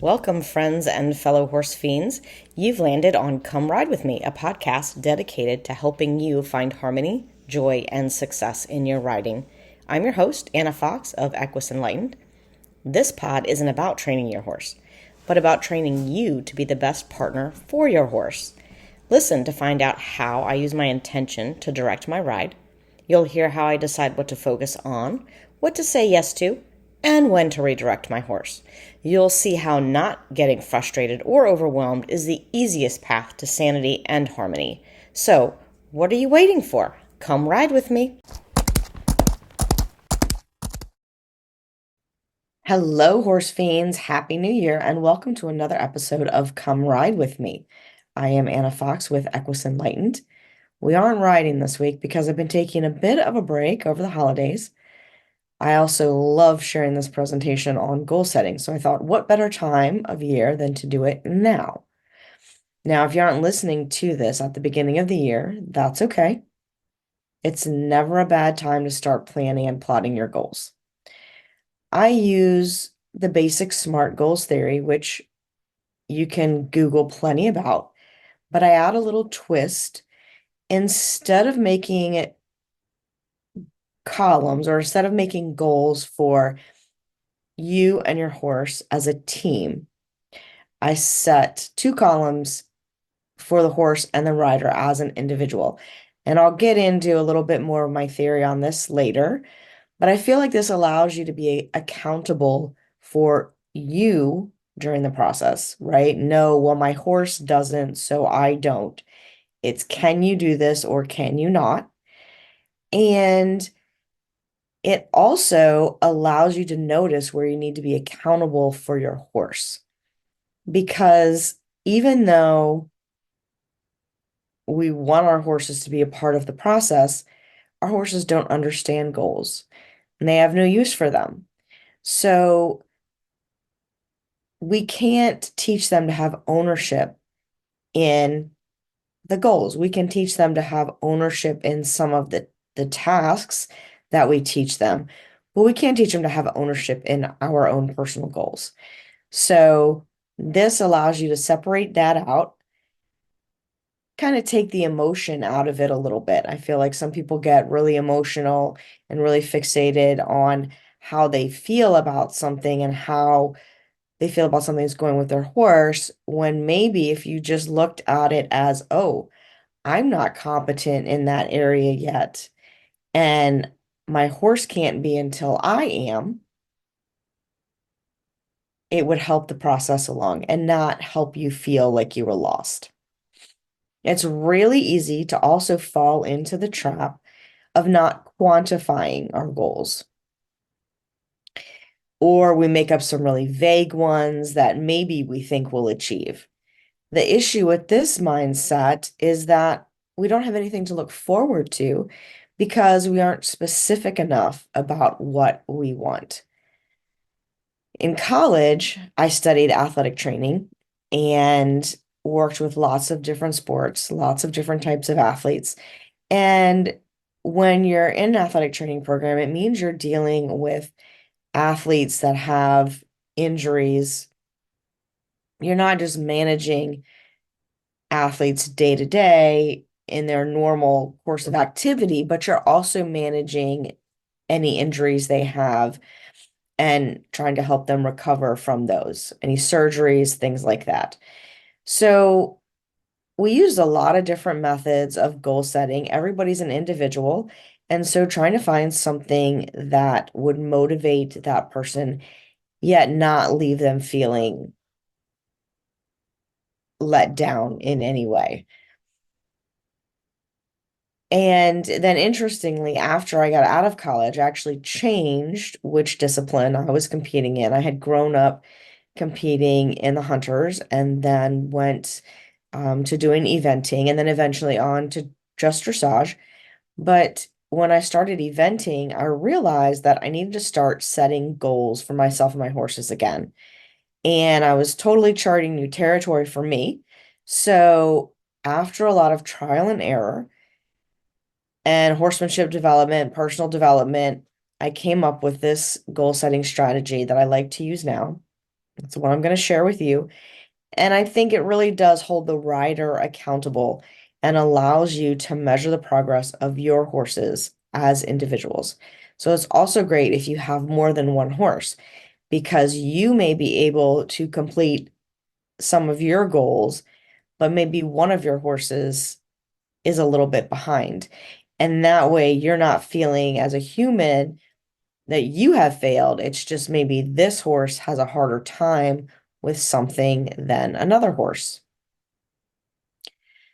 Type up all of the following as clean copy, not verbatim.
Welcome, friends and fellow horse fiends. You've landed on Come Ride With Me, a podcast dedicated to helping you find harmony, joy, and success in your riding. I'm your host, Anna Fox of Equestrians. This pod isn't about training your horse, but about training you to be the best partner for your horse. Listen to find out how I use my intention to direct my ride. You'll hear how I decide what to focus on, what to say yes to, and when to redirect my horse. You'll see how not getting frustrated or overwhelmed is the easiest path to sanity and harmony. So, what are you waiting for? Come ride with me. Hello, horse fiends. Happy New Year, and welcome to another episode of Come Ride With Me. I am Anna Fox with Equestrians. We aren't riding this week because I've been taking a bit of a break over the holidays. I also love sharing this presentation on goal setting, so I thought, what better time of year than to do it now? Now, if you aren't listening to this at the beginning of the year, that's okay. It's never a bad time to start planning and plotting your goals. I use the basic SMART goals theory, which you can Google plenty about, but I add a little twist. Instead of making it columns, or instead of making goals for you and your horse as a team, I set two columns for the horse and the rider as an individual. And I'll get into a little bit more of my theory on this later, but I feel like this allows you to be accountable for you during the process, right? No, well, my horse doesn't, so I don't. It's can you do this or can you not? And it also allows you to notice where you need to be accountable for your horse. Because even though we want our horses to be a part of the process, our horses don't understand goals and they have no use for them. So we can't teach them to have ownership in the goals. We can teach them to have ownership in some of the tasks that we teach them, but we can't teach them to have ownership in our own personal goals. So this allows you to separate that out, kind of take the emotion out of it a little bit. I feel like some people get really emotional and really fixated on how they feel about something and how they feel about something that's going with their horse, when maybe if you just looked at it as, oh, I'm not competent in that area yet, and my horse can't be until I am, it would help the process along and not help you feel like you were lost. It's really easy to also fall into the trap of not quantifying our goals. Or we make up some really vague ones that maybe we think we'll achieve. The issue with this mindset is that we don't have anything to look forward to because we aren't specific enough about what we want. In college, I studied athletic training and worked with lots of different sports, lots of different types of athletes. And when you're in an athletic training program, it means you're dealing with athletes that have injuries. You're not just managing athletes day to day in their normal course of activity, but you're also managing any injuries they have and trying to help them recover from those, any surgeries, things like that. So we use a lot of different methods of goal setting. Everybody's an individual. And so trying to find something that would motivate that person, yet not leave them feeling let down in any way. And then interestingly, after I got out of college, I actually changed which discipline I was competing in. I had grown up competing in the hunters and then went to doing eventing and then eventually on to just dressage. But when I started eventing, I realized that I needed to start setting goals for myself and my horses again. And I was totally charting new territory for me. So after a lot of trial and error, and horsemanship development, personal development, I came up with this goal setting strategy that I like to use now. That's what I'm going to share with you. And I think it really does hold the rider accountable and allows you to measure the progress of your horses as individuals. So it's also great if you have more than one horse because you may be able to complete some of your goals, but maybe one of your horses is a little bit behind. And that way you're not feeling as a human that you have failed. It's just maybe this horse has a harder time with something than another horse.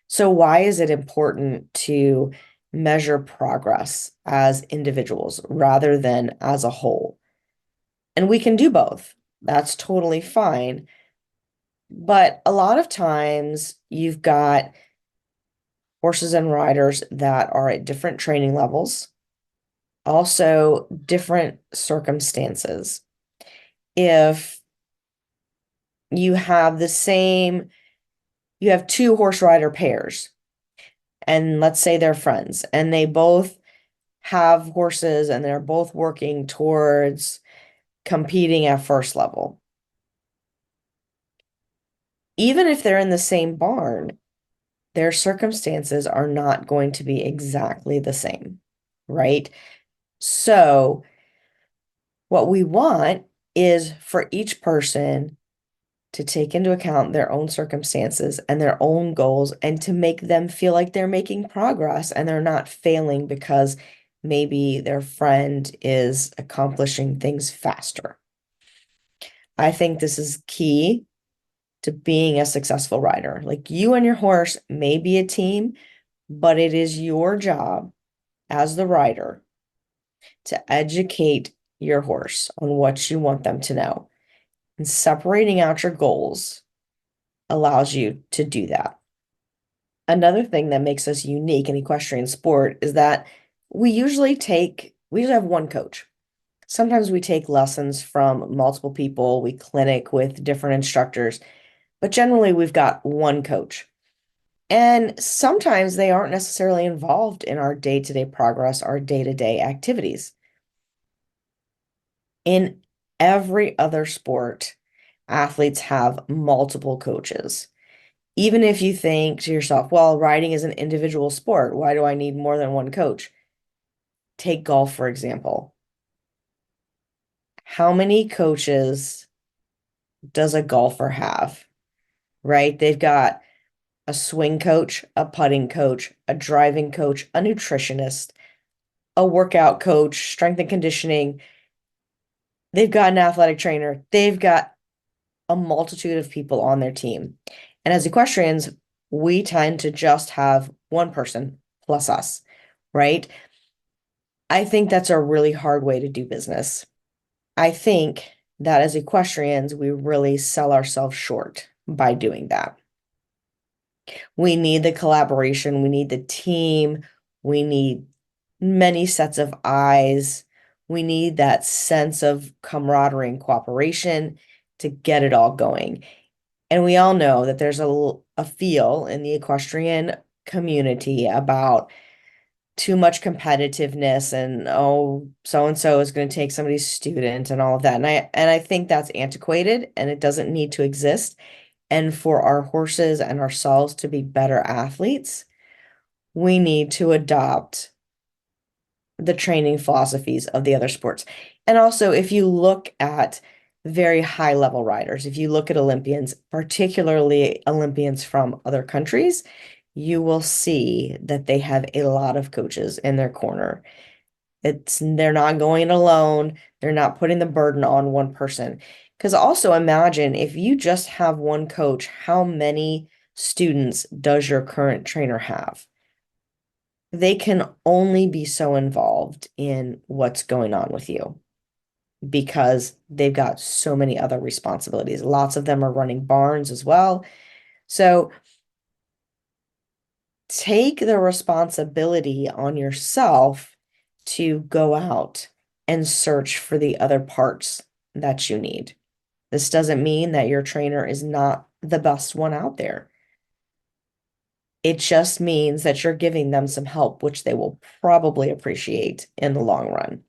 So, why is it important to measure progress as individuals rather than as a whole? And we can do both. That's totally fine. But a lot of times you've got horses and riders that are at different training levels, also different circumstances. If you have the same, you have two horse rider pairs, and let's say they're friends, and they both have horses and they're both working towards competing at first level. Even if they're in the same barn, their circumstances are not going to be exactly the same, right? So, what we want is for each person to take into account their own circumstances and their own goals and to make them feel like they're making progress and they're not failing because maybe their friend is accomplishing things faster. I think this is key to being a successful rider. Like you and your horse may be a team, but it is your job as the rider to educate your horse on what you want them to know. And separating out your goals allows you to do that. Another thing that makes us unique in equestrian sport is that we usually have one coach. Sometimes we take lessons from multiple people, we clinic with different instructors, but generally we've got one coach. And sometimes they aren't necessarily involved in our day-to-day progress, our day-to-day activities. In every other sport, athletes have multiple coaches. Even if you think to yourself, well, riding is an individual sport, why do I need more than one coach? Take golf, for example. How many coaches does a golfer have, right? They've got a swing coach, a putting coach, a driving coach, a nutritionist, a workout coach, strength and conditioning. They've got an athletic trainer. They've got a multitude of people on their team. And as equestrians, we tend to just have one person plus us, right? I think that's a really hard way to do business. I think that as equestrians, we really sell ourselves short by doing that. We need the collaboration, we need the team, we need many sets of eyes. We need that sense of camaraderie and cooperation to get it all going. And we all know that there's a feel in the equestrian community about too much competitiveness and oh, so and so is going to take somebody's student and all of that. And I think that's antiquated and it doesn't need to exist. And for our horses and ourselves to be better athletes, we need to adopt the training philosophies of the other sports. And also, if you look at very high level riders, if you look at Olympians, particularly Olympians from other countries, you will see that they have a lot of coaches in their corner. They're not going alone. They're not putting the burden on one person. Because also imagine if you just have one coach, how many students does your current trainer have? They can only be so involved in what's going on with you because they've got so many other responsibilities. Lots of them are running barns as well. So take the responsibility on yourself to go out and search for the other parts that you need. This doesn't mean that your trainer is not the best one out there. It just means that you're giving them some help, which they will probably appreciate in the long run.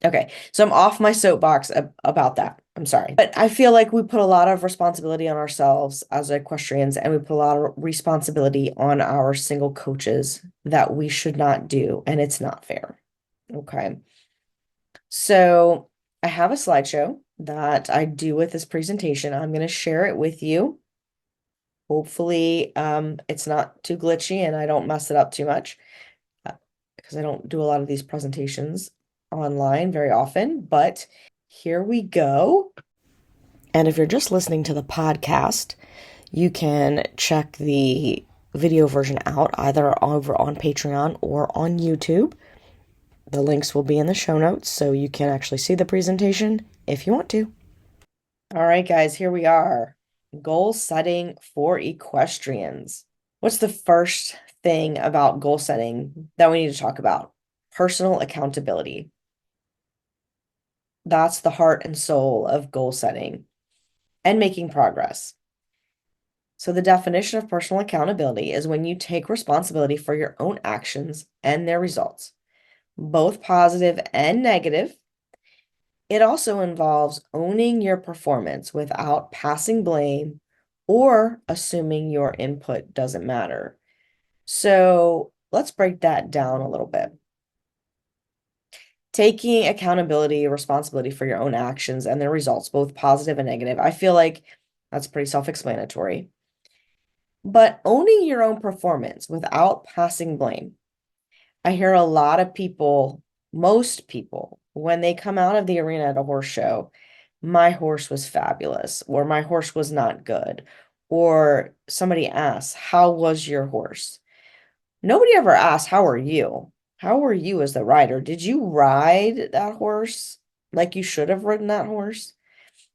Okay, so I'm off my soapbox about that. I'm sorry. But I feel like we put a lot of responsibility on ourselves as equestrians, and we put a lot of responsibility on our single coaches that we should not do, and it's not fair. Okay. So I have a slideshow that I do with this presentation. I'm going to share it with you. Hopefully, it's not too glitchy and I don't mess it up too much because I don't do a lot of these presentations online very often, but here we go. And if you're just listening to the podcast, you can check the video version out either over on Patreon or on YouTube. The links will be in the show notes so you can actually see the presentation if you want to. All right, guys, here we are. Goal setting for equestrians. What's the first thing about goal setting that we need to talk about? Personal accountability. That's the heart and soul of goal setting and making progress. So, the definition of personal accountability is when you take responsibility for your own actions and their results, both positive and negative. It also involves owning your performance without passing blame or assuming your input doesn't matter. So let's break that down a little bit. Taking accountability, responsibility for your own actions and their results, both positive and negative. I feel like that's pretty self-explanatory. But owning your own performance without passing blame. I hear a lot of people, most people, when they come out of the arena at a horse show, my horse was fabulous, or my horse was not good, or somebody asks, how was your horse? Nobody ever asks, how are you? How were you as the rider? Did you ride that horse like you should have ridden that horse?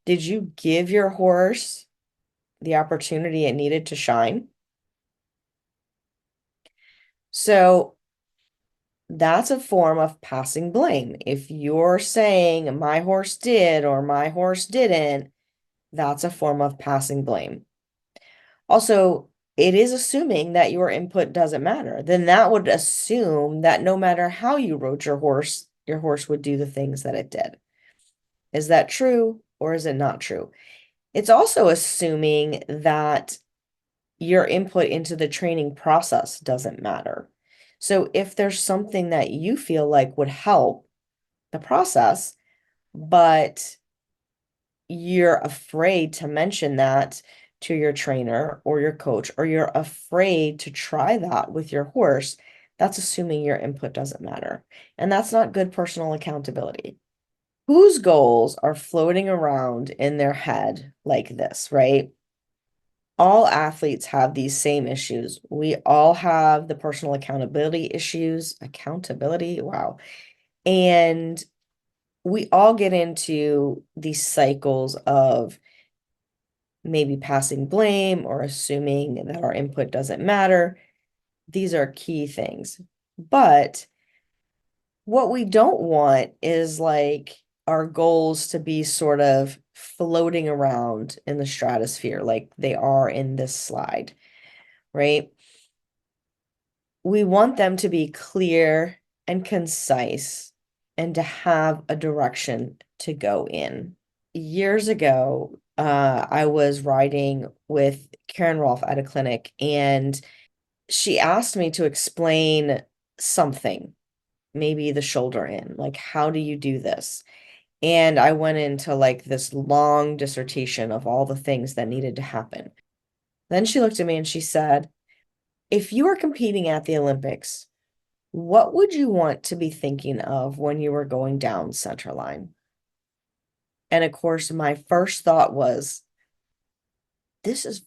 Did you give your horse the opportunity it needed to shine? So that's a form of passing blame. If you're saying my horse did or my horse didn't, that's a form of passing blame. Also, it is assuming that your input doesn't matter. Then that would assume that no matter how you rode your horse would do the things that it did. Is that true or is it not true? It's also assuming that your input into the training process doesn't matter. So if there's something that you feel like would help the process, but you're afraid to mention that to your trainer or your coach, or you're afraid to try that with your horse, that's assuming your input doesn't matter. And that's not good personal accountability. Whose goals are floating around in their head like this, right? All athletes have these same issues. We all have the personal accountability issues. Accountability, wow. And we all get into these cycles of maybe passing blame or assuming that our input doesn't matter. These are key things. But what we don't want is like our goals to be sort of floating around in the stratosphere like they are in this slide, right? We want them to be clear and concise and to have a direction to go in. Years ago, I was riding with Karen Rolfe at a clinic, and she asked me to explain something, maybe the shoulder in, like, how do you do this? And I went into like this long dissertation of all the things that needed to happen. Then she looked at me and she said, if you were competing at the Olympics, what would you want to be thinking of when you were going down center line? And of course, my first thought was, this is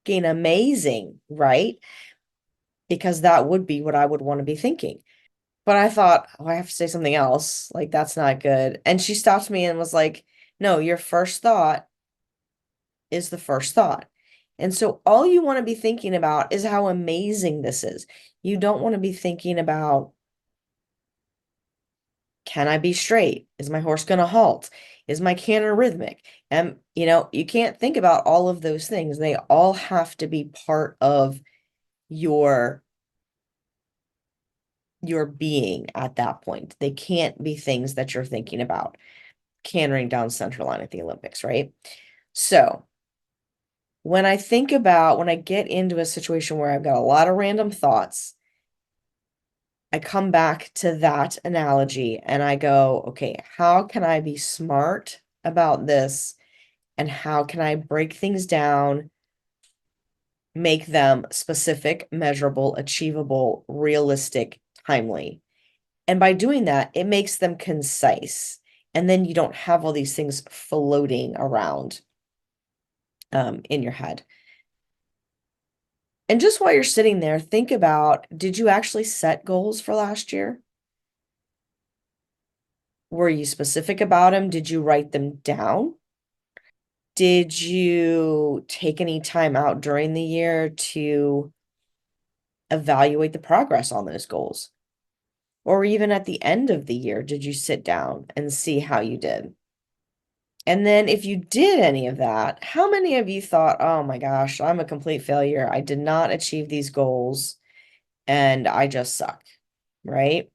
fucking amazing, right? Because that would be what I would want to be thinking. But I thought, oh, I have to say something else. Like, that's not good. And she stopped me and was like, no, your first thought is the first thought. And so all you want to be thinking about is how amazing this is. You don't want to be thinking about, can I be straight? Is my horse going to halt? Is my canter rhythmic? And, you can't think about all of those things. They all have to be part of your being at that point. They can't be things that you're thinking about. cantering down center line at the Olympics, right? So when I think about when I get into a situation where I've got a lot of random thoughts, I come back to that analogy and I go, okay, how can I be smart about this? And how can I break things down, make them specific, measurable, achievable, realistic, timely? And by doing that, it makes them concise. And then you don't have all these things floating around in your head. And just while you're sitting there, think about, did you actually set goals for last year? Were you specific about them? Did you write them down? Did you take any time out during the year to evaluate the progress on those goals? Or even at the end of the year, did you sit down and see how you did? And then if you did any of that, how many of you thought, oh my gosh, I'm a complete failure. I did not achieve these goals and I just suck, right?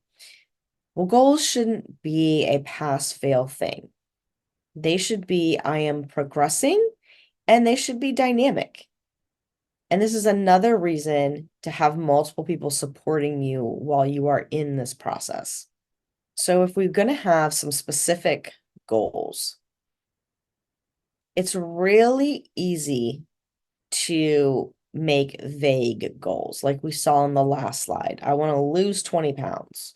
Well, goals shouldn't be a pass fail thing. They should be, I am progressing, and they should be dynamic. And this is another reason to have multiple people supporting you while you are in this process. So if we're going to have some specific goals, it's really easy to make vague goals, like we saw in the last slide. I want to lose 20 pounds.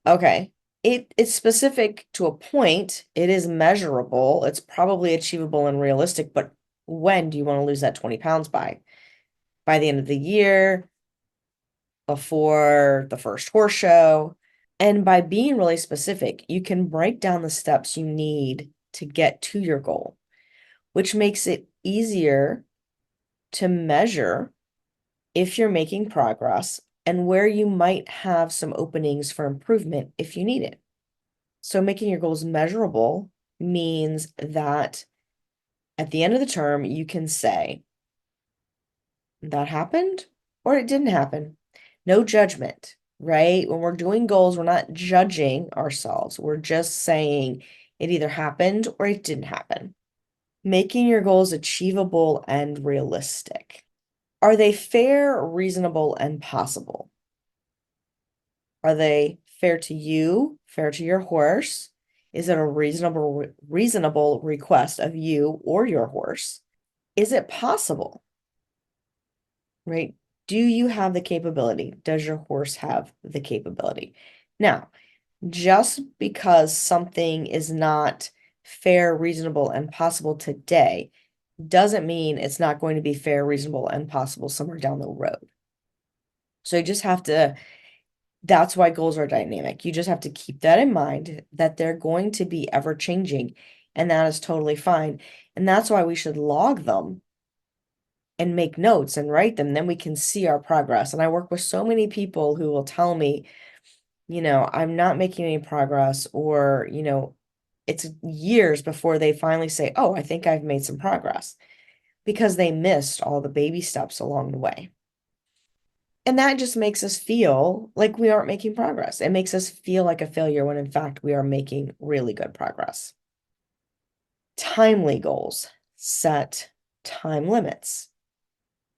Okay. It's specific to a point. It is measurable. It's probably achievable and realistic, but when do you want to lose that 20 pounds by? By the end of the year, before the first horse show. And by being really specific, you can break down the steps you need to get to your goal, which makes it easier to measure if you're making progress and where you might have some openings for improvement if you need it. So making your goals measurable means that at the end of the term, you can say that happened or it didn't happen. No judgment, right? When we're doing goals, we're not judging ourselves. We're just saying it either happened or it didn't happen. Making your goals achievable and realistic. Are they fair, reasonable, and possible? Are they fair to you, fair to your horse? Is it a reasonable request of you or your horse? Is it possible? Right? Do you have the capability? Does your horse have the capability? Now, just because something is not fair, reasonable, and possible today doesn't mean it's not going to be fair, reasonable, and possible somewhere down the road. So you just have to, that's why goals are dynamic. You just have to keep that in mind that they're going to be ever changing, and that is totally fine. And that's why we should log them and make notes and write them. Then we can see our progress. And I work with so many people who will tell me, I'm not making any progress, or, it's years before they finally say, oh, I think I've made some progress because they missed all the baby steps along the way. And that just makes us feel like we aren't making progress. It makes us feel like a failure when in fact we are making really good progress. Timely goals set time limits.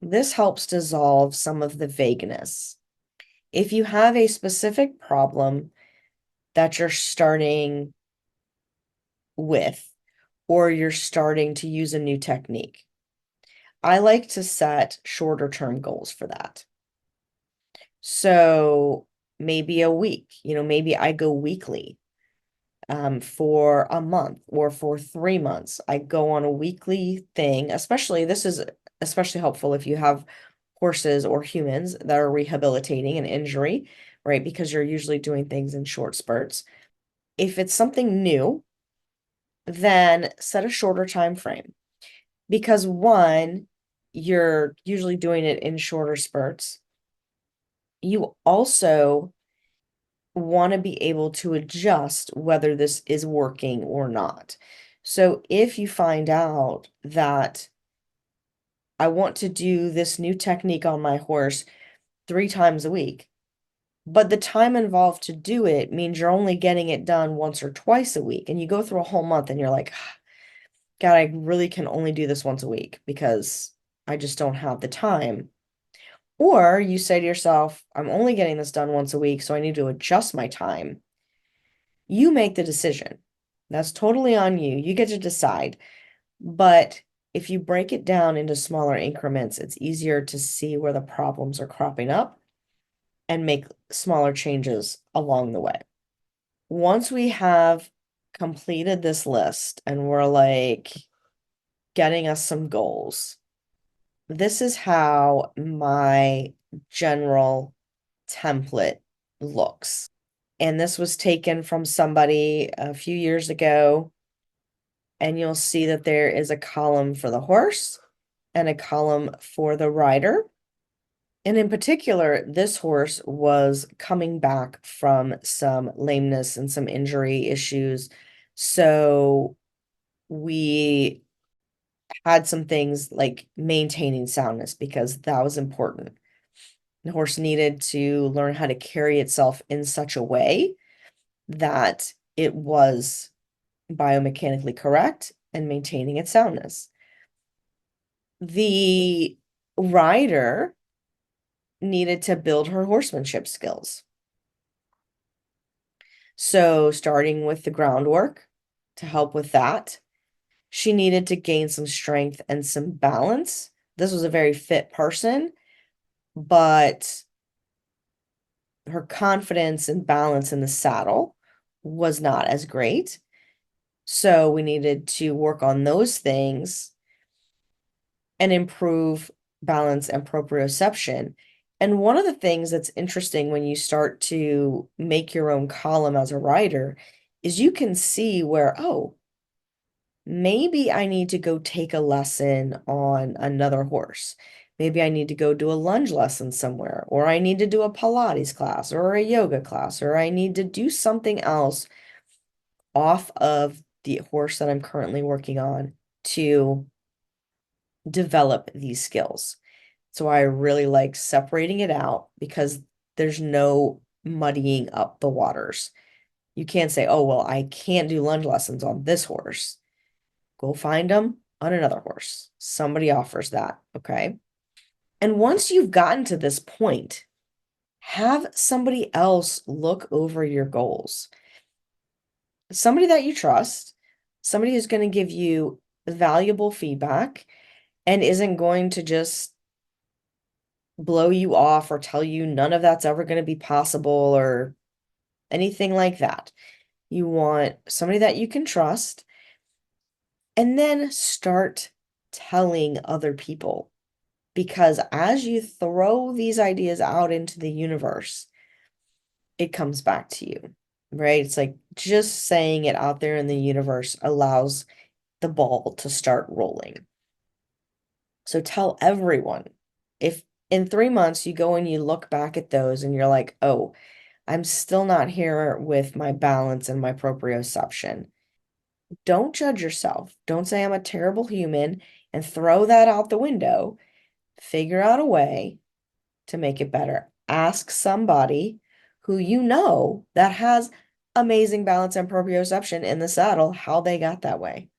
This helps dissolve some of the vagueness. If you have a specific problem that you're starting with, or you're starting to use a new technique, I like to set shorter term goals for that. So maybe a week, maybe I go weekly for a month or for 3 months. I go on a weekly thing, especially this is especially helpful if you have horses or humans that are rehabilitating an injury, right? Because you're usually doing things in short spurts. If it's something new, then set a shorter time frame because one, you're usually doing it in shorter spurts. You also want to be able to adjust whether this is working or not. So if you find out that I want to do this new technique on my horse 3 times a week, But the time involved to do it means you're only getting it done once or twice a week. And you go through a whole month and you're like, God, I really can only do this once a week because I just don't have the time. Or you say to yourself, I'm only getting this done once a week, so I need to adjust my time. You make the decision. That's totally on you. You get to decide. But if you break it down into smaller increments, it's easier to see where the problems are cropping up and make smaller changes along the way. Once we have completed this list and we're like getting us some goals, this is how my general template looks. And this was taken from somebody a few years ago. And you'll see that there is a column for the horse and a column for the rider. And in particular, this horse was coming back from some lameness and some injury issues. So we had some things like maintaining soundness because that was important. The horse needed to learn how to carry itself in such a way that it was biomechanically correct and maintaining its soundness. The rider needed to build her horsemanship skills. So, starting with the groundwork to help with that, she needed to gain some strength and some balance. This was a very fit person, but her confidence and balance in the saddle was not as great. So, we needed to work on those things and improve balance and proprioception. And one of the things that's interesting when you start to make your own column as a writer is you can see where, oh, maybe I need to go take a lesson on another horse. Maybe I need to go do a lunge lesson somewhere, or I need to do a Pilates class or a yoga class, or I need to do something else off of the horse that I'm currently working on to develop these skills. So I really like separating it out because there's no muddying up the waters. You can't say, oh, well, I can't do lunge lessons on this horse. Go find them on another horse. Somebody offers that. Okay. And once you've gotten to this point, have somebody else look over your goals. Somebody that you trust, somebody who's going to give you valuable feedback and isn't going to just blow you off or tell you none of that's ever going to be possible or anything like that. You want somebody that you can trust, and then start telling other people. Because as you throw these ideas out into the universe, it comes back to you, right? It's like just saying it out there in the universe allows the ball to start rolling. So tell everyone. If in 3 months you go and you look back at those and you're like, oh, I'm still not here with my balance and my proprioception. Don't judge yourself. Don't say I'm a terrible human and throw that out the window. Figure out a way to make it better. Ask somebody who you know that has amazing balance and proprioception in the saddle how they got that way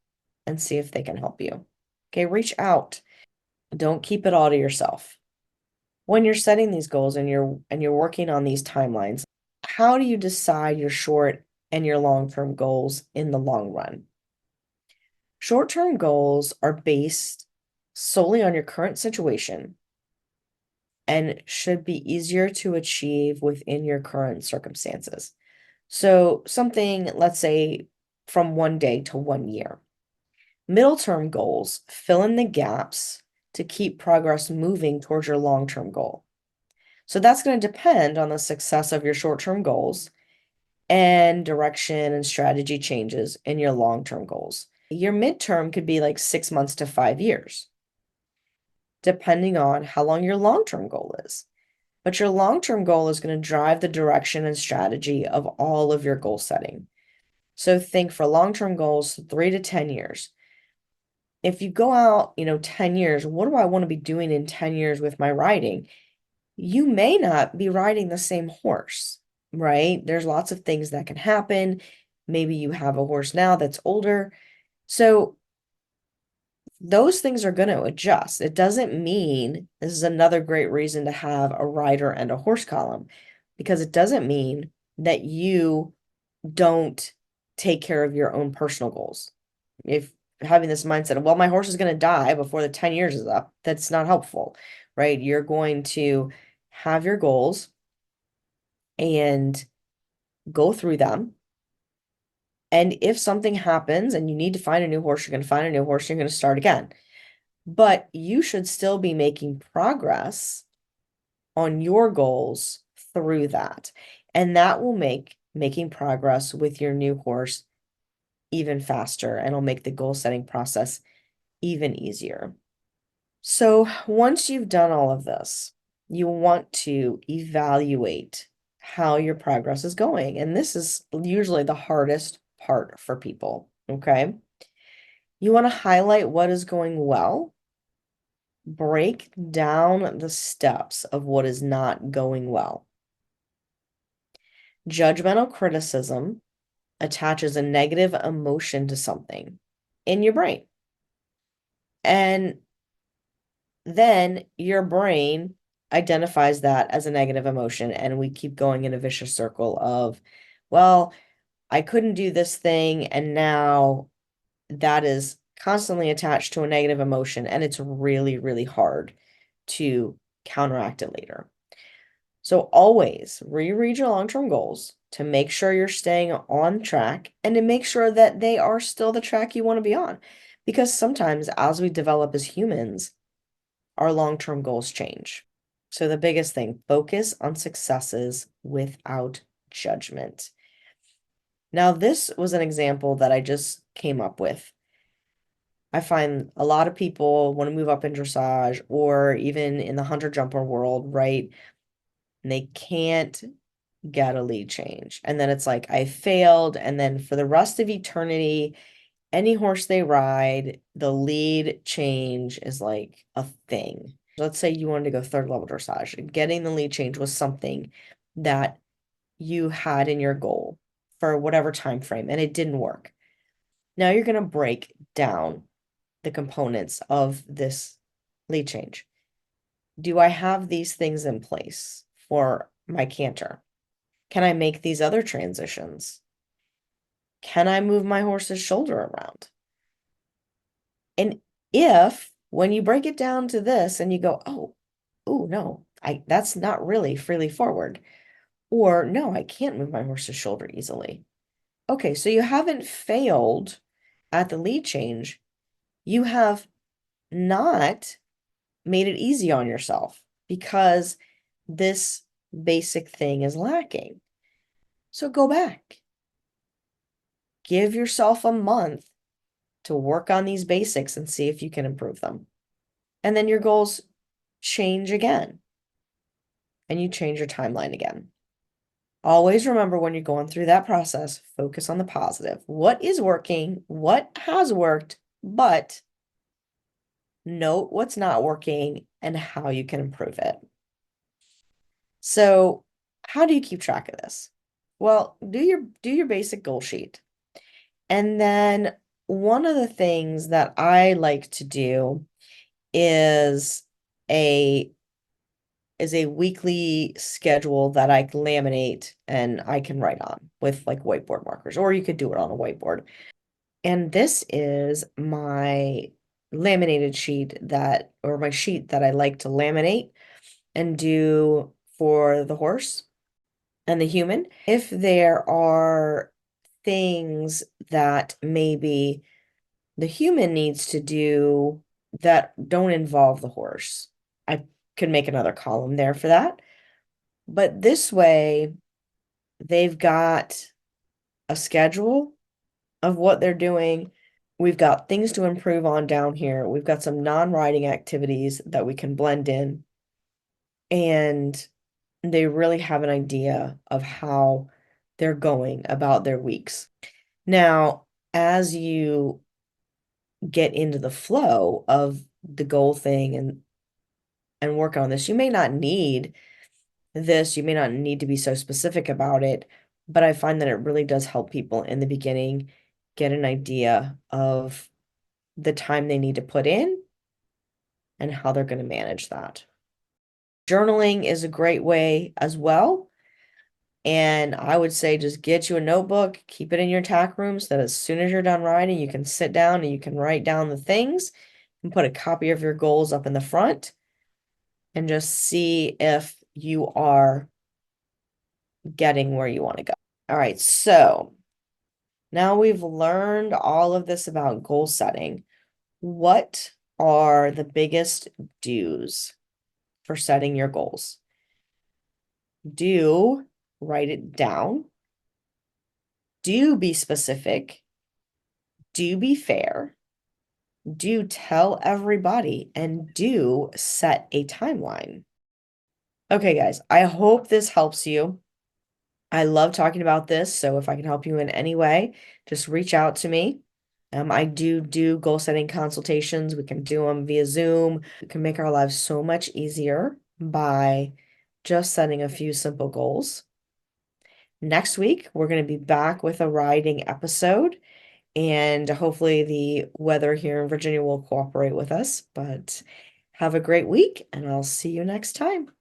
and see if they can help you. Okay, reach out. Don't keep it all to yourself. When you're setting these goals and you're working on these timelines, how do you decide your short and your long-term goals in the long run? Short-term goals are based solely on your current situation and should be easier to achieve within your current circumstances. So something, let's say, from 1 day to 1 year. Middle-term goals fill in the gaps to keep progress moving towards your long-term goal. So that's going to depend on the success of your short-term goals and direction and strategy changes in your long-term goals. Your midterm could be like 6 months to 5 years, depending on how long your long-term goal is. But your long-term goal is going to drive the direction and strategy of all of your goal setting. So think for long-term goals, 3 to 10 years. If you go out, 10 years, what do I want to be doing in 10 years with my writing? You may not be riding the same horse, right? There's lots of things that can happen. Maybe you have a horse now that's older. So those things are going to adjust. It doesn't mean this is another great reason to have a rider and a horse column because it doesn't mean that you don't take care of your own personal goals. If having this mindset of, well, my horse is going to die before the 10 years is up, that's not helpful, right? You're going to have your goals and go through them. And if something happens and you need to find a new horse, you're going to find a new horse, you're going to start again. But you should still be making progress on your goals through that. And that will make making progress with your new horse even faster and it'll make the goal setting process even easier. So once you've done all of this, you want to evaluate how your progress is going. And this is usually the hardest part for people, okay? You want to highlight what is going well, break down the steps of what is not going well. Judgmental criticism attaches a negative emotion to something in your brain. And then your brain identifies that as a negative emotion, and we keep going in a vicious circle of, well, I couldn't do this thing, and now that is constantly attached to a negative emotion, and it's really, really hard to counteract it later. So always reread your long-term goals to make sure you're staying on track and to make sure that they are still the track you want to be on. Because sometimes as we develop as humans, our long-term goals change. So the biggest thing, focus on successes without judgment. Now, this was an example that I just came up with. I find a lot of people want to move up in dressage or even in the hunter jumper world, right? And they can't get a lead change. And then it's like, I failed. And then for the rest of eternity, any horse they ride, the lead change is like a thing. Let's say you wanted to go third level dressage. Getting the lead change was something that you had in your goal for whatever time frame, and it didn't work. Now you're going to break down the components of this lead change. Do I have these things in place for my canter? Can I make these other transitions? Can I move my horse's shoulder around? And if when you break it down to this and you go, oh no, that's not really freely forward, or no, I can't move my horse's shoulder easily. Okay, so you haven't failed at the lead change. You have not made it easy on yourself because this basic thing is lacking. So go back. Give yourself a month to work on these basics and see if you can improve them. And then your goals change again and you change your timeline again. Always remember when you're going through that process, focus on the positive. What is working? What has worked? But note what's not working and how you can improve it. So, how do you keep track of this? Well, do your basic goal sheet. And then one of the things that I like to do is a weekly schedule that I laminate and I can write on with like whiteboard markers, or you could do it on a whiteboard. And this is my laminated sheet or my sheet that I like to laminate and do for the horse and the human. If there are things that maybe the human needs to do that don't involve the horse, I could make another column there for that. But this way, they've got a schedule of what they're doing. We've got things to improve on down here. We've got some non-riding activities that we can blend in. And they really have an idea of how they're going about their weeks. Now, as you get into the flow of the goal thing and and work on this. You may not need this, you may not need to be so specific about it, but I find that it really does help people in the beginning get an idea of the time they need to put in and how they're going to manage that. Journaling is a great way as well. And I would say just get you a notebook, keep it in your tack room so that as soon as you're done writing, you can sit down and you can write down the things and put a copy of your goals up in the front and just see if you are getting where you want to go. All right, so now we've learned all of this about goal setting. What are the biggest do's for setting your goals? Do write it down. Do be specific. Do be fair. Do tell everybody and do set a timeline. Okay, guys, I hope this helps you. I love talking about this, so if I can help you in any way, just reach out to me. I do goal setting consultations. We can do them via Zoom. We can make our lives so much easier by just setting a few simple goals. Next week, we're going to be back with a riding episode, and hopefully the weather here in Virginia will cooperate with us. But have a great week, and I'll see you next time.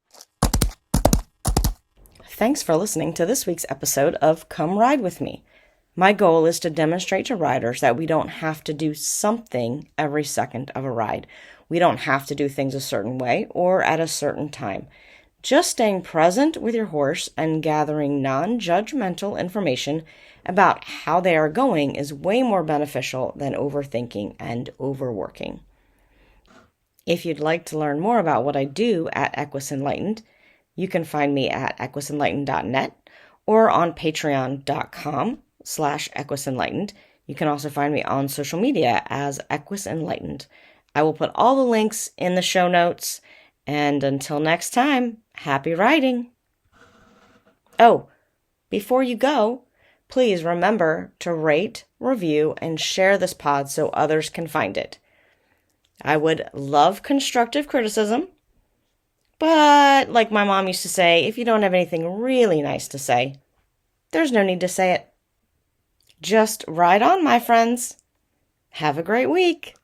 Thanks for listening to this week's episode of Come Ride With Me. My goal is to demonstrate to riders that we don't have to do something every second of a ride. We don't have to do things a certain way or at a certain time. Just staying present with your horse and gathering non-judgmental information about how they are going is way more beneficial than overthinking and overworking. If you'd like to learn more about what I do at Equus Enlightened, you can find me at equisenlightened.net or on patreon.com/equisenlightened. You can also find me on social media as Equus Enlightened. I will put all the links in the show notes. And until next time, happy riding! Oh, before you go, please remember to rate, review, and share this pod so others can find it. I would love constructive criticism, but like my mom used to say, if you don't have anything really nice to say, there's no need to say it. Just ride on, my friends. Have a great week.